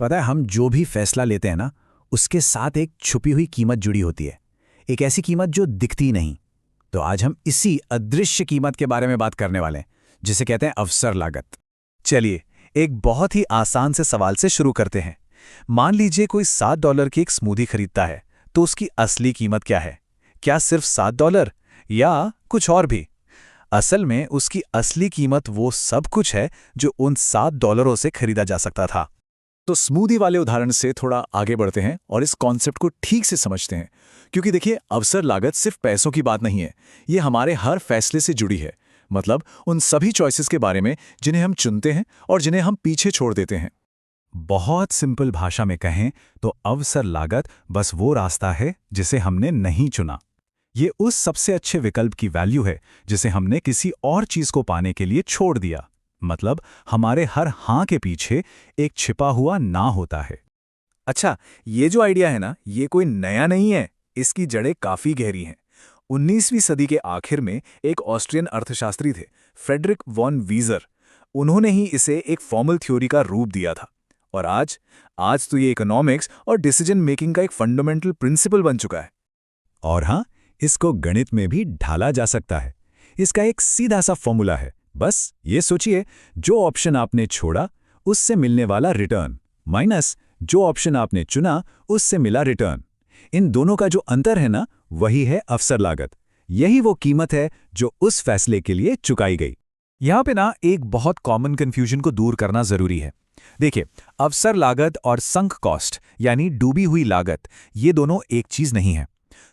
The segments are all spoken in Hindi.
पता है, हम जो भी फैसला लेते हैं ना, उसके साथ एक छुपी हुई कीमत जुड़ी होती है। एक ऐसी कीमत जो दिखती नहीं। तो आज हम इसी अदृश्य कीमत के बारे में बात करने वाले हैं, जिसे कहते हैं अवसर लागत। चलिए, एक बहुत ही आसान से सवाल से शुरू करते हैं। मान लीजिए कोई $7 की एक स्मूदी खरीदता है, तो उसकी असली कीमत क्या है? क्या सिर्फ $7 या कुछ और भी? असल में उसकी असली कीमत वो सब कुछ है जो उन $7 से खरीदा जा सकता था। तो स्मूदी वाले उदाहरण से थोड़ा आगे बढ़ते हैं और इस कॉन्सेप्ट को ठीक से समझते हैं। क्योंकि देखिए, अवसर लागत सिर्फ पैसों की बात नहीं है, ये हमारे हर फैसले से जुड़ी है। मतलब उन सभी चॉइसेस के बारे में जिन्हें हम चुनते हैं और जिन्हें हम पीछे छोड़ देते हैं। बहुत सिंपल भाषा में कहें तो अवसर लागत बस वो रास्ता है जिसे हमने नहीं चुना। ये उस सबसे अच्छे विकल्प की वैल्यू है जिसे हमने किसी और चीज को पाने के लिए छोड़ दिया। मतलब हमारे हर हाँ के पीछे एक छिपा हुआ ना होता है। अच्छा, ये जो आइडिया है ना, ये कोई नया नहीं है। इसकी जड़ें काफी गहरी हैं। 19वीं सदी के आखिर में एक ऑस्ट्रियन अर्थशास्त्री थे, फ्रेडरिक वॉन वीजर। उन्होंने ही इसे एक फॉर्मल थ्योरी का रूप दिया था। और आज तो ये इकोनॉमिक्स और डिसीजन मेकिंग का एक फंडामेंटल प्रिंसिपल बन चुका है। और हाँ, इसको गणित में भी ढाला जा सकता है। इसका एक सीधा सा फॉर्मूला है। बस ये सोचिए, जो ऑप्शन आपने छोड़ा उससे मिलने वाला रिटर्न माइनस जो ऑप्शन आपने चुना उससे मिला रिटर्न। इन दोनों का जो अंतर है ना, वही है अवसर लागत। यही वो कीमत है जो उस फैसले के लिए चुकाई गई। यहाँ पे ना एक बहुत कॉमन कंफ्यूजन को दूर करना जरूरी है। देखिए, अवसर लागत और संक कॉस्ट यानी डूबी हुई लागत, ये दोनों एक चीज नहीं है।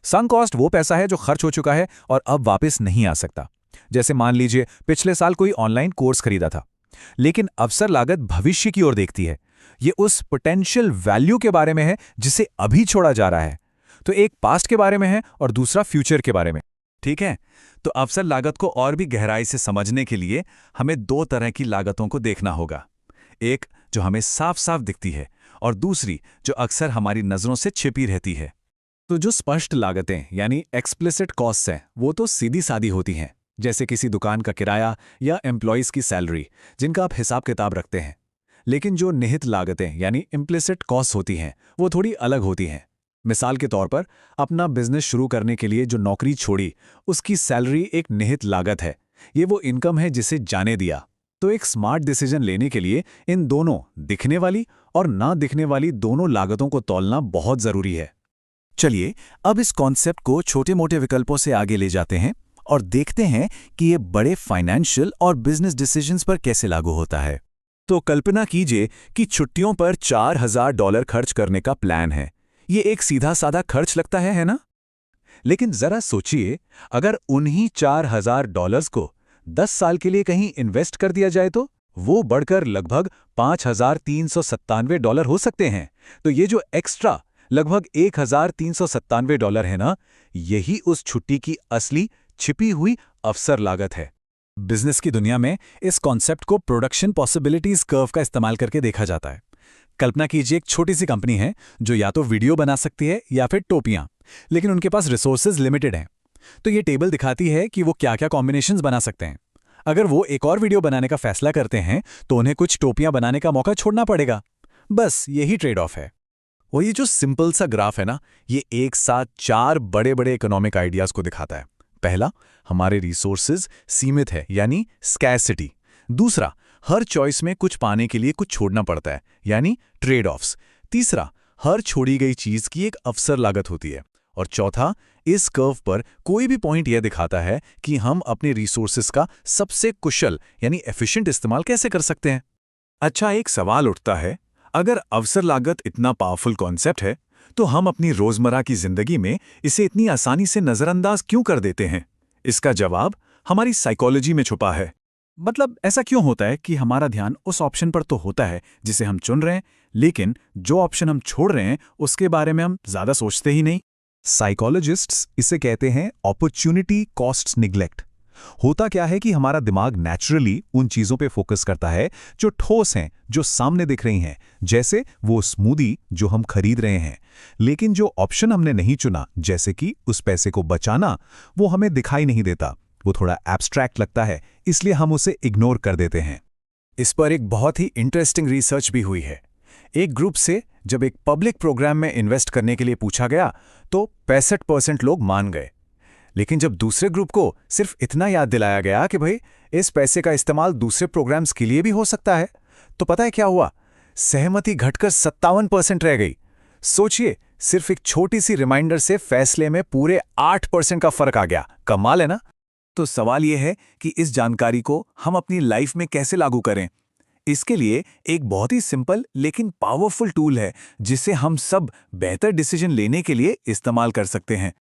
संक कॉस्ट वो पैसा है जो खर्च हो चुका है और अब वापस नहीं आ सकता। जैसे मान लीजिए पिछले साल कोई ऑनलाइन कोर्स खरीदा था। लेकिन अवसर लागत भविष्य की ओर देखती है। ये उस पोटेंशियल वैल्यू के बारे में है जिसे अभी छोड़ा जा रहा है। तो एक पास्ट के बारे में है और दूसरा फ्यूचर के बारे में। ठीक है, तो अवसर लागत को और भी गहराई से समझने के लिए हमें दो तरह की लागतों को देखना होगा। एक जो हमें साफ साफ दिखती है और दूसरी जो अक्सर हमारी नजरों से छिपी रहती है। तो जो स्पष्ट लागतें यानी एक्सप्लिसिट कॉस्ट्स हैं, वो तो सीधी सादी होती हैं, जैसे किसी दुकान का किराया या एम्प्लॉइज की सैलरी, जिनका आप हिसाब किताब रखते हैं। लेकिन जो निहित लागतें यानी इम्प्लिसिट कॉस्ट होती हैं, वो थोड़ी अलग होती हैं। मिसाल के तौर पर, अपना बिजनेस शुरू करने के लिए जो नौकरी छोड़ी, उसकी सैलरी एक निहित लागत है। ये वो इनकम है जिसे जाने दिया। तो एक स्मार्ट डिसीजन लेने के लिए इन दोनों दिखने वाली और ना दिखने वाली दोनों लागतों को तौलना बहुत जरूरी है। चलिए, अब इस कॉन्सेप्ट को छोटे मोटे विकल्पों से आगे ले जाते हैं और देखते हैं कि ये बड़े फाइनेंशियल और बिजनेस डिसीजंस पर कैसे लागू होता है। तो कल्पना कीजिए कि छुट्टियों पर $4000 खर्च करने का प्लान है। ये एक सीधा साधा खर्च लगता है ना? लेकिन जरा सोचिए, अगर उन्हीं $4000 को 10 साल के लिए कहीं इन्वेस्ट कर दिया जाए तो वो बढ़कर लगभग $5397 हो सकते हैं। तो ये जो एक्स्ट्रा लगभग $1397 है ना, यही उस छुट्टी की असली छिपी हुई अवसर लागत है। बिजनेस की दुनिया में इस कॉन्सेप्ट को प्रोडक्शन पॉसिबिलिटीज कर्व का इस्तेमाल करके देखा जाता है। कल्पना कीजिए, एक छोटी सी कंपनी है जो या तो वीडियो बना सकती है या फिर टोपियां, लेकिन उनके पास रिसोर्सेज लिमिटेड हैं। तो ये टेबल दिखाती है कि वो क्या क्या कॉम्बिनेशंस बना सकते हैं। अगर वो एक और वीडियो बनाने का फैसला करते हैं तो उन्हें कुछ टोपियां बनाने का मौका छोड़ना पड़ेगा। बस यही ट्रेड ऑफ है। और ये जो सिंपल सा ग्राफ है ना, ये एक साथ 4 बड़े बड़े इकोनॉमिक आइडियाज को दिखाता है। पहला, हमारे रिसोर्सेज सीमित है यानी स्कैरसिटी। दूसरा, हर चॉइस में कुछ पाने के लिए कुछ छोड़ना पड़ता है यानी ट्रेड ऑफ्स। तीसरा, हर छोड़ी गई चीज की एक अवसर लागत होती है। और चौथा, इस कर्व पर कोई भी पॉइंट यह दिखाता है कि हम अपने रिसोर्सेज का सबसे कुशल यानी एफिशिएंट इस्तेमाल कैसे कर सकते हैं। अच्छा, एक सवाल उठता है, अगर अवसर लागत इतना पावरफुल कॉन्सेप्ट है, तो हम अपनी रोजमर्रा की जिंदगी में इसे इतनी आसानी से नजरअंदाज क्यों कर देते हैं? इसका जवाब हमारी साइकोलॉजी में छुपा है। मतलब ऐसा क्यों होता है कि हमारा ध्यान उस ऑप्शन पर तो होता है जिसे हम चुन रहे हैं, लेकिन जो ऑप्शन हम छोड़ रहे हैं उसके बारे में हम ज्यादा सोचते ही नहीं। साइकोलॉजिस्ट्स इसे कहते हैं अपॉर्चुनिटी कॉस्ट निग्लेक्ट। होता क्या है कि हमारा दिमाग नेचुरली उन चीजों पे फोकस करता है जो ठोस हैं, जो सामने दिख रही हैं, जैसे वो स्मूदी जो हम खरीद रहे हैं। लेकिन जो ऑप्शन हमने नहीं चुना, जैसे कि उस पैसे को बचाना, वो हमें दिखाई नहीं देता। वो थोड़ा एब्स्ट्रैक्ट लगता है, इसलिए हम उसे इग्नोर कर देते हैं। इस पर एक बहुत ही इंटरेस्टिंग रिसर्च भी हुई है। एक ग्रुप से जब एक पब्लिक प्रोग्राम में इन्वेस्ट करने के लिए पूछा गया तो 65% लोग मान गए। लेकिन जब दूसरे ग्रुप को सिर्फ इतना याद दिलाया गया कि भाई इस पैसे का इस्तेमाल दूसरे प्रोग्राम्स के लिए भी हो सकता है, तो पता है क्या हुआ? सहमति घटकर 57% रह गई। सोचिए, सिर्फ एक छोटी सी रिमाइंडर से फैसले में पूरे 8% का फर्क आ गया। कमाल है ना? तो सवाल यह है कि इस जानकारी को हम अपनी लाइफ में कैसे लागू करें। इसके लिए एक बहुत ही सिंपल लेकिन पावरफुल टूल है जिसे हम सब बेहतर डिसीजन लेने के लिए इस्तेमाल कर सकते हैं।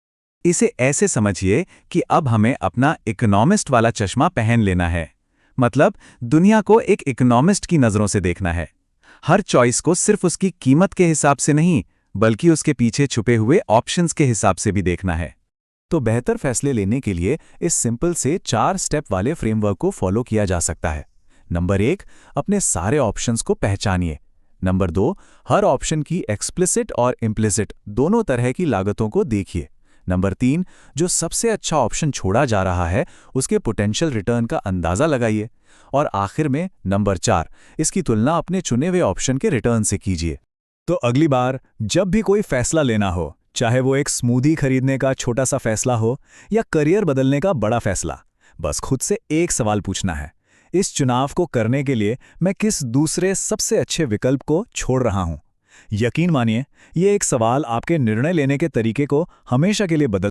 इसे ऐसे समझिए कि अब हमें अपना इकोनॉमिस्ट वाला चश्मा पहन लेना है। मतलब दुनिया को एक इकोनॉमिस्ट की नज़रों से देखना है। हर चॉइस को सिर्फ उसकी कीमत के हिसाब से नहीं, बल्कि उसके पीछे छुपे हुए ऑप्शंस के हिसाब से भी देखना है। तो बेहतर फैसले लेने के लिए इस सिंपल से 4 स्टेप वाले फ्रेमवर्क को फॉलो किया जा सकता है। नंबर 1, अपने सारे ऑप्शंस को पहचानिए। नंबर 2, हर ऑप्शन की एक्सप्लिसिट और इम्प्लिसिट दोनों तरह की लागतों को देखिए। नंबर 3, जो सबसे अच्छा ऑप्शन छोड़ा जा रहा है उसके पोटेंशियल रिटर्न का अंदाजा लगाइए। और आखिर में नंबर 4, इसकी तुलना अपने चुने हुए ऑप्शन के रिटर्न से कीजिए। तो अगली बार जब भी कोई फैसला लेना हो, चाहे वो एक स्मूदी खरीदने का छोटा सा फैसला हो या करियर बदलने का बड़ा फैसला, बस खुद से एक सवाल पूछना है, इस चुनाव को करने के लिए मैं किस दूसरे सबसे अच्छे विकल्प को छोड़ रहा हूं? यकीन मानिए, ये एक सवाल आपके निर्णय लेने के तरीके को हमेशा के लिए बदल